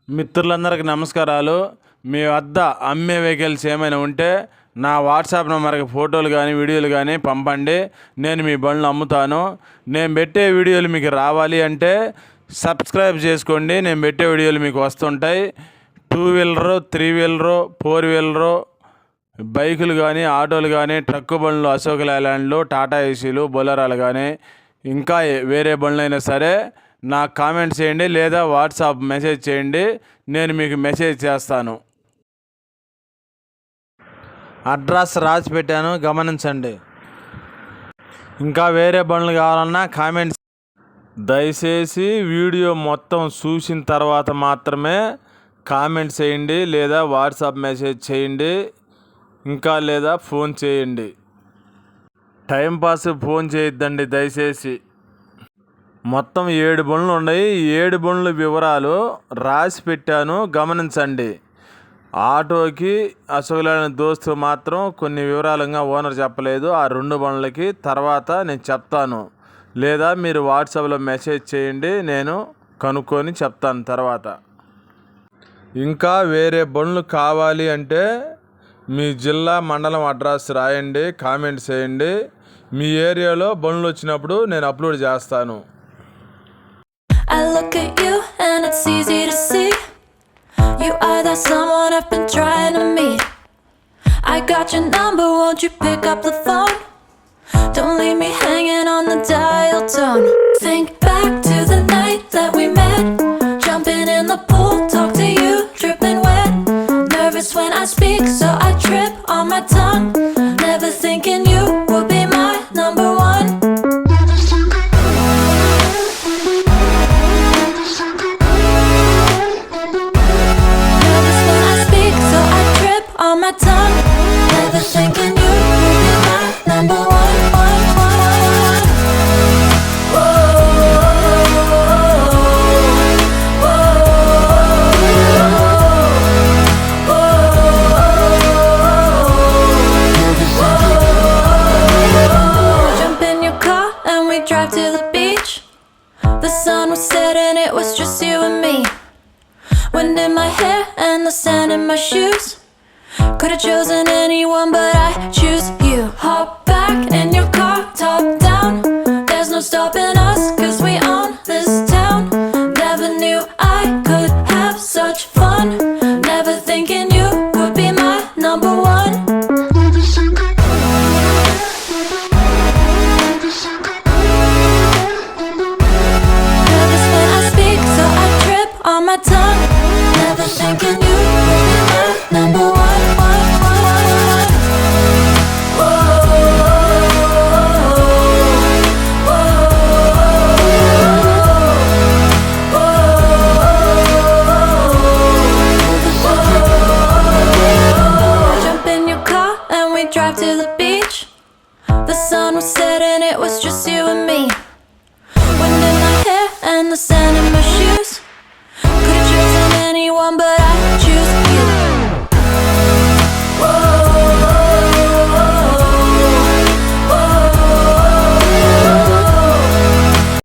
మిత్రులందరికీ నమస్కారాలు. మీ వద్ద అమ్మే వెహికల్స్ ఏమైనా ఉంటే నా వాట్సాప్ నెంబర్కి ఫోటోలు కానీ వీడియోలు కానీ పంపండి. నేను మీ బండ్లు అమ్ముతాను. నేను పెట్టే వీడియోలు మీకు రావాలి అంటే సబ్స్క్రైబ్ చేసుకోండి. నేను పెట్టే వీడియోలు మీకు వస్తుంటాయి. 2 వీలరు, 3 వీలరు, 4 వీలరు బైకులు కానీ, ఆటోలు కానీ, ట్రక్కు బండ్లు, అశోక్ లేలాండ్లు, టాటా ఏసీలు, బొలెరోలు కానీ ఇంకా వేరే బండ్లు అయినా సరే నాకు కామెంట్ చేయండి లేదా వాట్సాప్ మెసేజ్ చేయండి. నేను మీకు మెసేజ్ చేస్తాను. అడ్రస్ రాసి పెట్టాను, గమనించండి. ఇంకా వేరే బండ్లు కావాలన్నా కామెంట్స్. దయచేసి వీడియో మొత్తం చూసిన తర్వాత మాత్రమే కామెంట్ చేయండి లేదా వాట్సాప్ మెసేజ్ చేయండి, ఇంకా లేదా ఫోన్ చేయండి. టైంపాస్ ఫోన్ చేయొద్దండి దయచేసి. మొత్తం 7 బండ్లు ఉన్నాయి. 7 బండ్ల వివరాలు రాసి పెట్టాను, గమనించండి. ఆటోకి అశోక్ లేలాండ్ దోస్తు మాత్రం కొన్ని వివరాలుగా ఓనర్ చెప్పలేదు. ఆ 2 బండ్లకి తర్వాత నేను చెప్తాను, లేదా మీరు వాట్సాప్లో మెసేజ్ చేయండి, నేను కనుక్కొని చెప్తాను తర్వాత. ఇంకా వేరే బండ్లు కావాలి అంటే మీ జిల్లా మండలం అడ్రస్ రాయండి, కామెంట్ చేయండి. మీ ఏరియాలో బండ్లు వచ్చినప్పుడు నేను అప్లోడ్ చేస్తాను. I look at you and it's easy to see you are that someone I've been trying to meet. I got your number, won't you pick up the phone? Don't leave me hanging on the dial tone. Think back to the night that we met, jumping in the pool, talk to you, dripping wet. Nervous when I speak, so I trip on my tongue. Never thinking you would be my number one. My tongue, never thinking you would be my number one. Whoa, Jump in your car and we drive to the beach. The sun was setting, it was just you and me. Wind in my hair and the sand in my shoes. Could've chosen anyone, but I choose you. Hop back in your car, top down. There's no stopping us, 'cause we own this town. Never knew I could have such fun. Never thinking you would be my number one. Nervous when I speak, so I trip on my tongue. Never thinking you would be my number one. Drive to the beach. The sun was setting, it was just